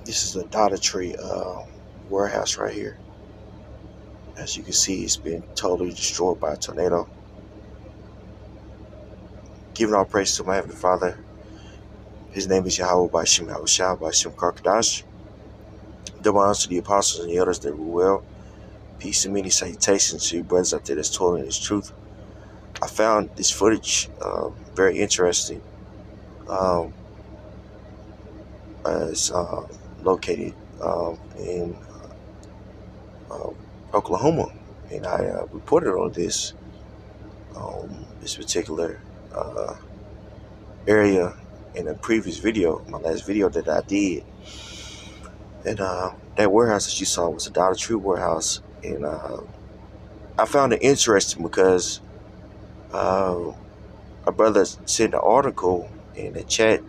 This is a Dollar Tree warehouse right here. As you can see, it's been totally destroyed by a tornado. Giving all praise to my Heavenly Father. His name is Yahweh Bashim Habushah Bashim Karkadash. Double honors to the apostles and the elders that rule well. Peace and many salutations to you brothers out there that's toiling in this truth. I found this footage very interesting. Um, it's located in uh, Oklahoma, and I reported on this particular uh, area in a previous video, my last video that I did. And that warehouse that you saw was a Dollar Tree warehouse, and I found it interesting because a brother sent an article in the chat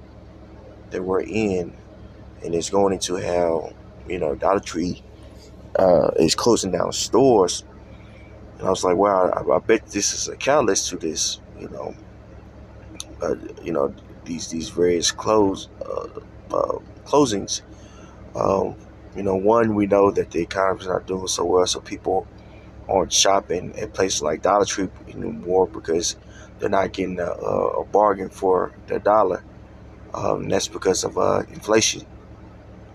that we're in, and it's going into how Dollar Tree is closing down stores. And I was like, wow, I bet this is a catalyst to this, uh, you know, these various closings. Um, one, we know that the economy's not doing so well, so people aren't shopping at places like Dollar Tree anymore because they're not getting a bargain for their dollar. And that's because of inflation.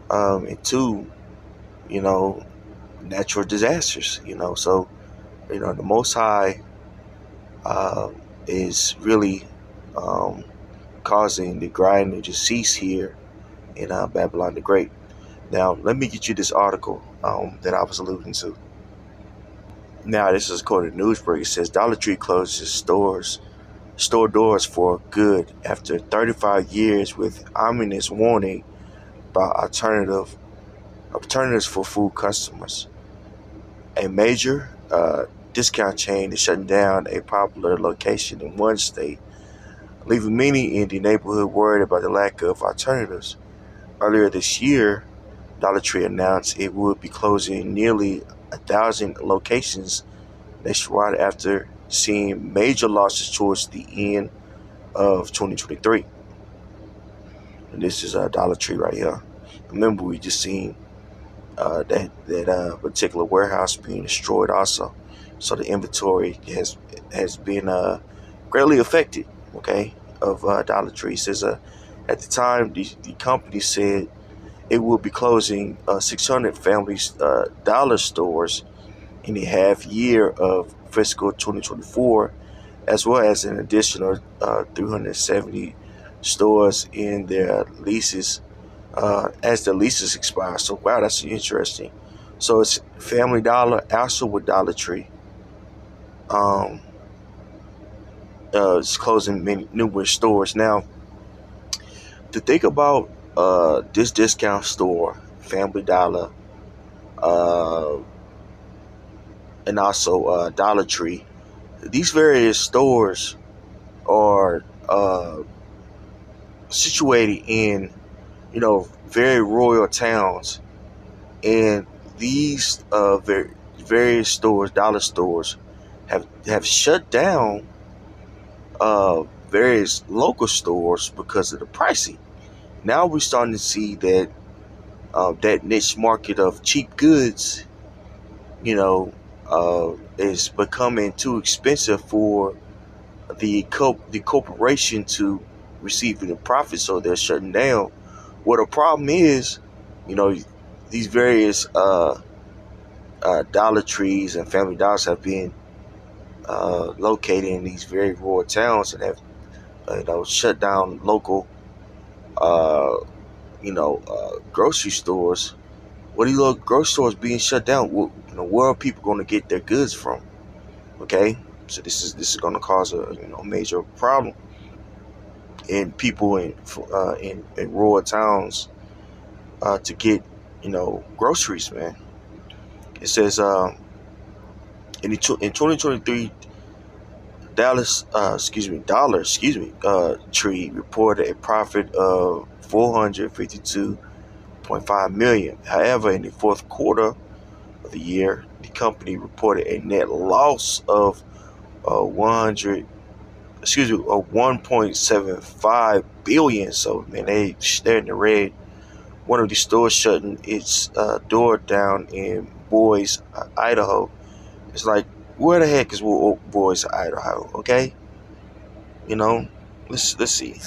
And two, natural disasters. So the Most High uh, is really um, causing the grinding to cease here in Babylon the Great. Now, let me get you this article that I was alluding to. Now, this is according to Newsbreak. It says Dollar Tree closes store doors for good after 35 years with ominous warning about alternatives for food customers. A major discount chain is shutting down a popular location in one state, leaving many in the neighborhood worried about the lack of alternatives. Earlier this year, Dollar Tree announced it would be closing nearly 1,000 locations nationwide after seeing major losses towards the end of 2023. And this is a Dollar Tree right here. Remember, we just seen that particular warehouse being destroyed also. So the inventory has been greatly affected. Okay, of Dollar Tree. It says at the time the company said it will be closing 600 family dollar stores in the half year of fiscal 2024, as well as an additional 370 stores in their leases as the leases expire. So, wow, that's interesting. So it's Family Dollar, also with Dollar Tree. It's closing numerous stores. Now, to think about this discount store, Family Dollar, uh, and also Dollar Tree, these various stores are situated in, very royal towns, and these various stores, dollar stores, have shut down various local stores because of the pricing. Now we're starting to see that that niche market of cheap goods, is becoming too expensive for the corporation to receive any profit, so they're shutting down. Well, the problem is, you know, these various Dollar Trees and Family Dollars have been located in these very rural towns and have shut down local grocery stores. What are these little grocery stores being shut down? Where are people going to get their goods from? Okay, so this is going to cause a major problem in people in rural towns to get groceries, man. It says in 2023, Dollar Tree reported a profit of $452.5 million. However, in the fourth quarter of the year, the company reported a net loss of 1.75 billion. So, man, they're in the red one of these stores shutting its door down in Boise, Idaho. It's like, where the heck is Boise, Idaho? Okay, you know, let's see.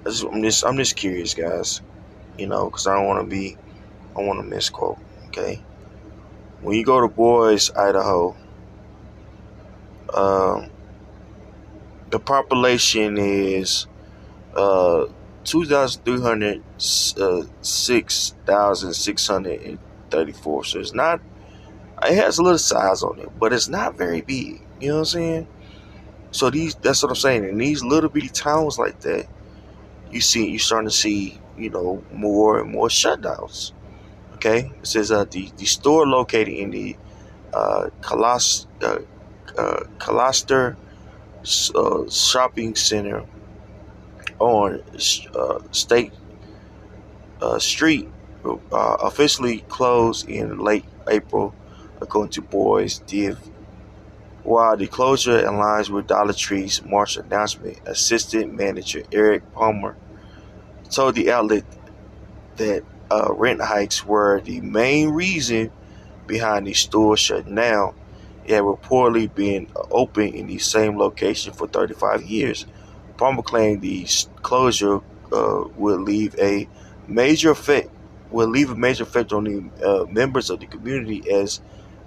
I'm just curious, guys. Because I don't want to be, I want to misquote. Okay, when you go to Boise, Idaho, um, the population is 2,306,634. So it's not. It has a little size on it, but it's not very big. You know what I'm saying? So that's what I'm saying. In these little bitty towns like that, you're starting to see, more and more shutdowns. Okay, it says the store located in the Colaster shopping center on State Street officially closed in late April, according to Boys Div. While the closure aligns with Dollar Tree's March announcement, assistant manager Eric Palmer told the outlet that rent hikes were the main reason behind the store shutting down. It had reportedly been open in the same location for 35 years. Palmer claimed the closure would leave a major effect on the members of the community, as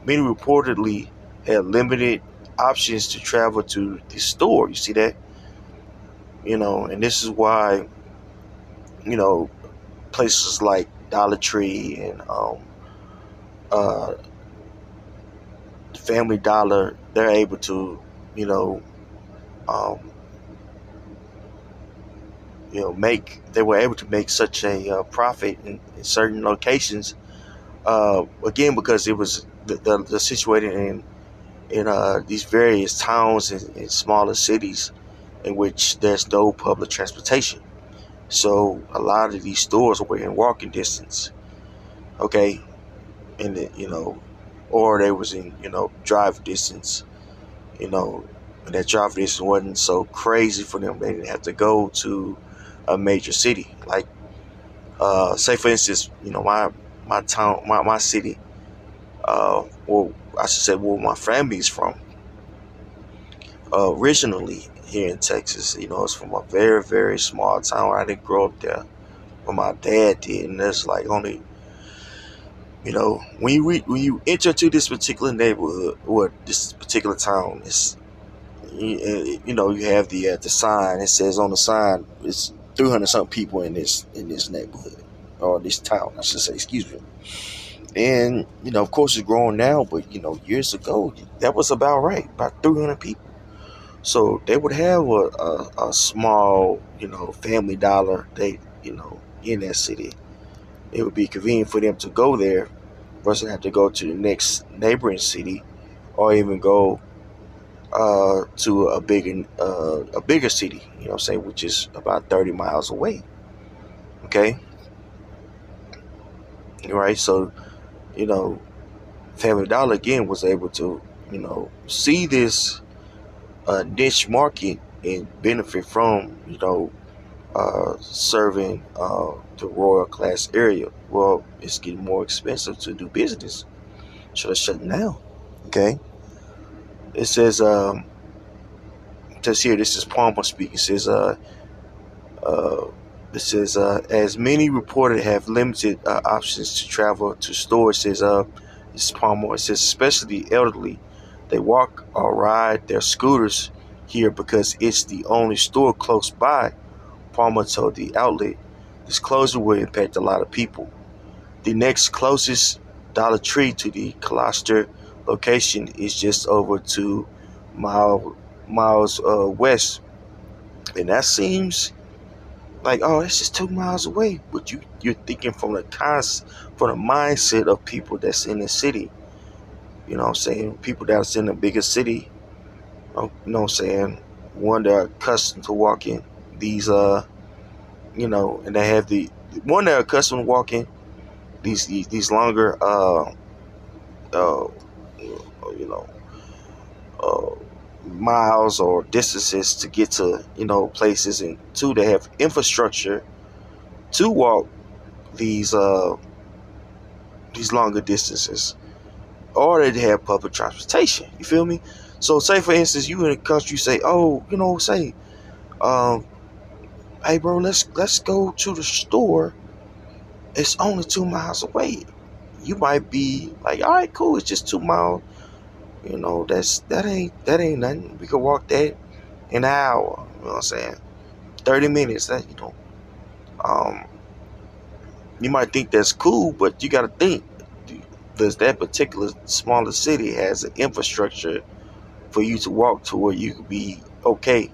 many reportedly had limited options to travel to the store. You see that? And this is why, you know, places like Dollar Tree and uh, Family Dollar, they're able to, you know, um, they were able to make such a profit in certain locations. Again, because it was the situated in these various towns and smaller cities in which there's no public transportation. So a lot of these stores were in walking distance. Okay, and or they was in drive distance. And that drive distance wasn't so crazy for them. They didn't have to go to a major city. Like, say for instance, my town, my city. Well, I should say where my family's from. Originally here in Texas, it's from a very very small town. I didn't grow up there, but my dad did, and there's like only when you enter to this particular neighborhood or this particular town, it's you have the sign. It says on the sign it's 300 something people in this neighborhood or this town, I should say. Excuse me. And of course, it's growing now, but years ago that was about right, about 300 people. So they would have a small Family Dollar. In that city, it would be convenient for them to go there versus have to go to the next neighboring city, or even go to a bigger city, what I'm saying, which is about 30 miles away. Okay, right. So you know, Family Dollar again was able to see this niche market and benefit from serving the royal class area. Well, it's getting more expensive to do business, so they're shutting down. Okay, it says here, this is Palmer speaking. It says uh, as many reported have limited options to travel to stores. Says this is Palmer. It says especially the elderly, they walk or ride their scooters here because it's the only store close by. Palmer told the outlet this closure will impact a lot of people. The next closest Dollar Tree to the cluster location is just over 2 miles west, and that seems like, oh, it's just 2 miles away. But you're thinking from the mindset of people that's in the city. You know what I'm saying? People that's in a bigger city. You know what I'm saying? One that are accustomed to walking these and they have the one that are accustomed to walking these longer uh you know uh miles or distances to get to places, and two, they have infrastructure to walk these longer distances, or they have public transportation. You feel me? So say for instance, you in a country, say, oh, say, um, hey bro, let's go to the store. It's only 2 miles away. You might be like, all right, cool, it's just 2 miles. That ain't nothing. We could walk that in an hour. You know what I'm saying? 30 minutes. Um, you might think that's cool, but you got to think, does that particular smaller city has an infrastructure for you to walk to where you could be okay?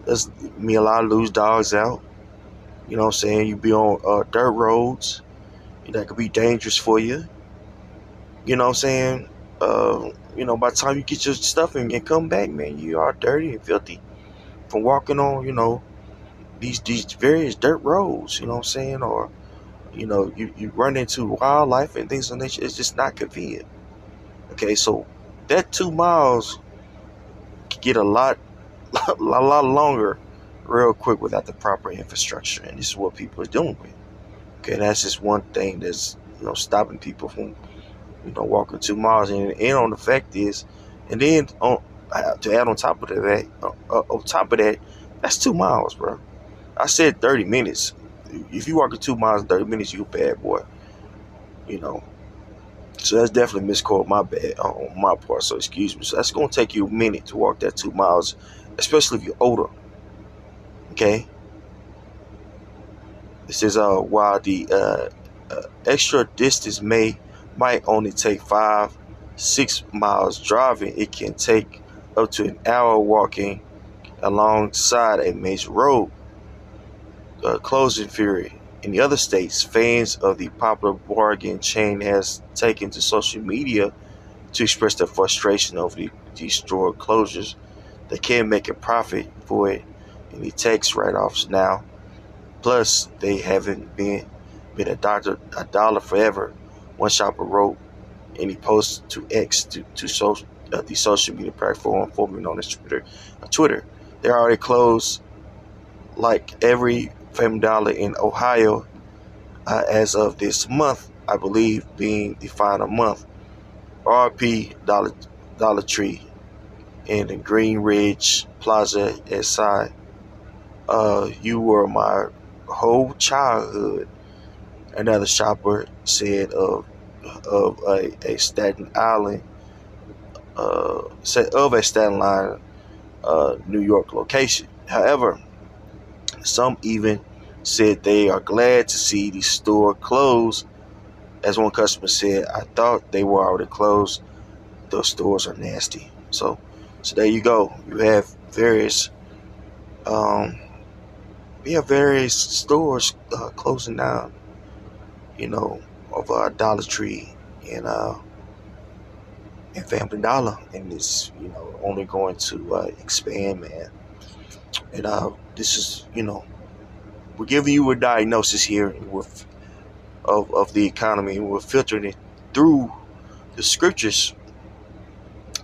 There's me a lot of lose dogs out. You know what I'm saying? You be on dirt roads that could be dangerous for you. You know what I'm saying? By the time you get your stuff and come back, man, you are dirty and filthy from walking on, these various dirt roads. You know what I'm saying? Or you run into wildlife and things of nature. It's just not convenient. Okay, so that 2 miles can get a lot, a lot longer, real quick without the proper infrastructure, and this is what people are doing with. Okay, that's just one thing that's stopping people from walking 2 miles, and on the fact is, and then to add on top of that, that's 2 miles, bro. I said 30 minutes. If you walking 2 miles in 30 minutes, you a bad boy. You know. So that's definitely misquote my bad on my part. So excuse me. So that's gonna take you a minute to walk that 2 miles, especially if you're older. Okay. This is while the extra distance might only take 5-6 miles driving, it can take up to an hour walking alongside a major road. Closing fury. In the other states, fans of the popular bargain chain has taken to social media to express their frustration over the store closures. They can't make a profit for it in the tax write-offs now. Plus, they haven't been a dollar forever. One shopper wrote in a post to X the social media platform formerly known as Twitter. They're already closed like every Family Dollar in Ohio as of this month, I believe, being the final month. RP Dollar Tree in the Green Ridge Plaza SI. You were my whole childhood. Another shopper said of a Staten Island, New York location. However, some even said they are glad to see the store close. As one customer said, I thought they were already closed. Those stores are nasty. So there you go. You have um, various stores closing down. Of Dollar Tree and Family Dollar, and it's only going to expand, man. And this is we're giving you a diagnosis here with of the economy, and we're filtering it through the scriptures,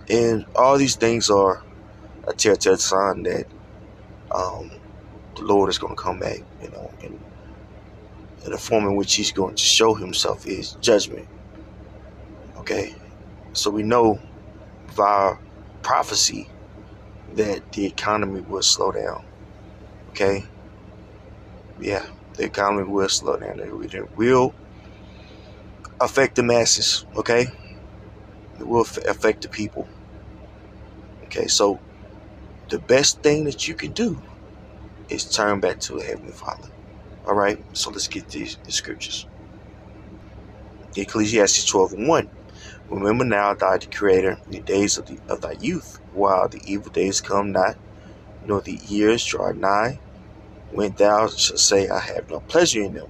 and all these things are a telltale sign that um, the Lord is going to come back, and the form in which He's going to show Himself is judgment. Okay, so we know via prophecy that the economy will slow down. Okay, yeah, the economy will slow down. It will affect the masses. Okay, it will affect the people. Okay, so the best thing that you can do is turn back to the Heavenly Father. All right, so let's get the scriptures. Ecclesiastes 12:1. Remember now thy Creator in the days of thy youth, while the evil days come not, nor the years draw nigh, when thou shalt say, I have no pleasure in them.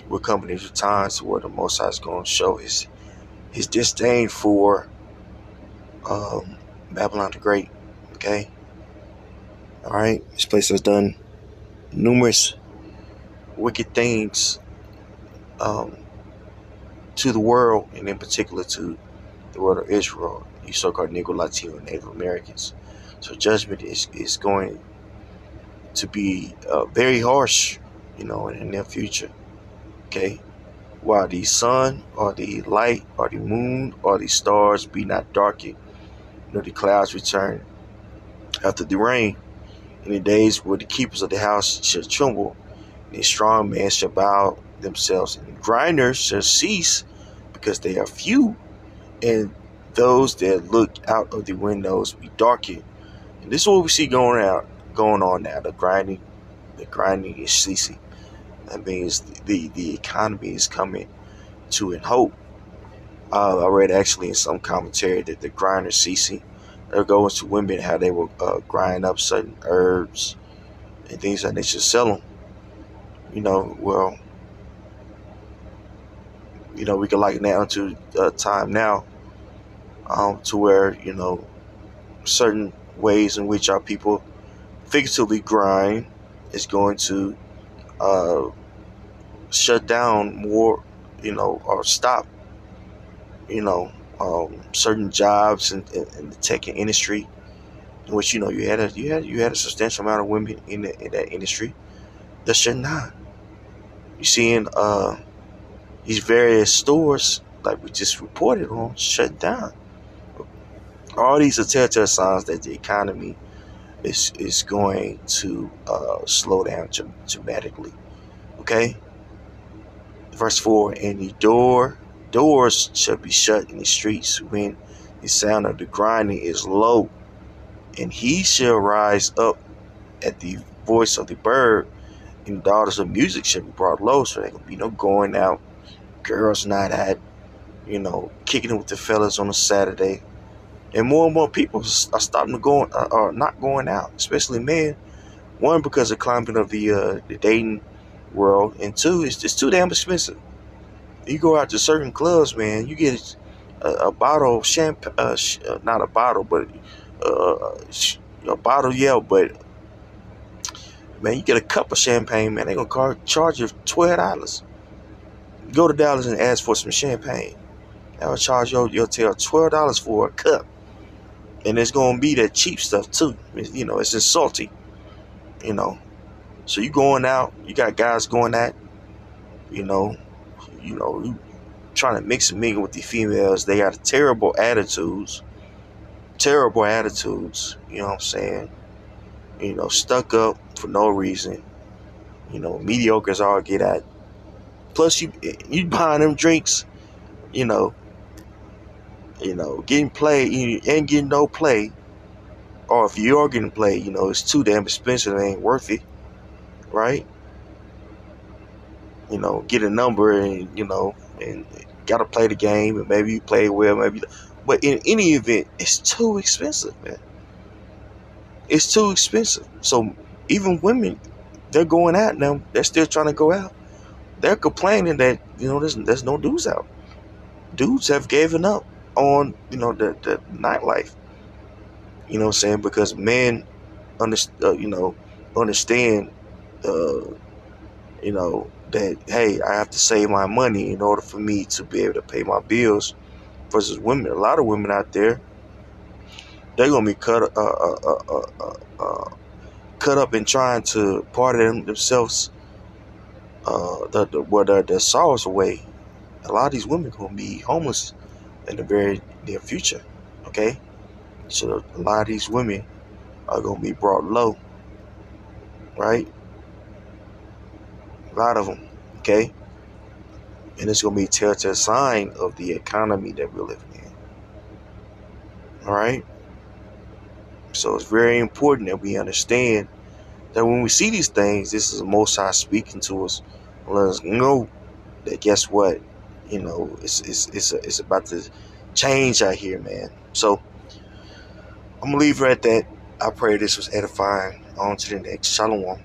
We're coming into times where the Most High is going to show his disdain for Babylon the Great. Okay, all right. This place has done numerous wicked things to the world, and in particular to the world of Israel, you so-called Negro, Latino, and Native Americans. So judgment is going to be very harsh, in the near future. Okay, while the sun or the light or the moon or the stars be not darkened, nor the clouds return after the rain. In the days where the keepers of the house shall tremble, and the strong men shall bow themselves, and grinders shall cease, because they are few, and those that look out of the windows be darkened. And this is what we see going on now. The grinding is ceasing. That means the economy is coming to an hope. I read actually in some commentary that the grind is ceasing. They're going to women how they will grind up certain herbs and things like they should sell them. Well, we can liken that onto time now, to where certain ways in which our people figuratively grind is going to uh, shut down more, or stop, certain jobs in the tech industry, in which you had a substantial amount of women in that industry that should not. You seeing these various stores like we just reported on shut down. All these are telltale signs that the economy is going to slow down dramatically. Okay, verse 4: and the doors shall be shut in the streets when the sound of the grinding is low, and he shall rise up at the voice of the bird, and the daughters of music shall be brought low. So there can be no going out, girls not at, kicking it with the fellas on a Saturday. And more people are starting to go, are not going out, especially men. One, because of the climate of the dating world, and two, it's just too damn expensive. You go out to certain clubs, man, you get a bottle of champagne, not a bottle, but uh, a bottle, yeah, but man, you get a cup of champagne, man, they gonna charge you $12. Go to Dallas and ask for some champagne. They'll charge your tail $12 for a cup, and it's gonna be that cheap stuff too. It's insulting. You know, so you going out, you got guys going at, you trying to mix and mingle with the females. They got terrible attitudes. Terrible attitudes. You know what I'm saying? Stuck up for no reason. Mediocre as all get at. Plus, you buying them drinks. You know, getting played. You ain't getting no play. Or if you are getting played, it's too damn expensive. It ain't worth it, right? Get a number and gotta play the game, and maybe you play well, maybe. But in any event, it's too expensive, man. It's too expensive. So even women, they're going out now. They're still trying to go out. They're complaining that there's no dudes out. Dudes have given up on the nightlife. You know what I'm saying? Because men understand that, hey, I have to save my money in order for me to be able to pay my bills. Versus women, a lot of women out there, they're gonna be cut up in trying to party themselves their sorrows away. A lot of these women gonna be homeless in the very near future. Okay, so a lot of these women are gonna be brought low, right? A lot of them. Okay, and it's gonna be a telltale sign of the economy that we're living in. All right, so it's very important that we understand that when we see these things, this is the Most High speaking to us, let us know that, guess what, it's about to change out here, man. So I'm gonna leave it at that. I pray this was edifying. On to the next. Shalom.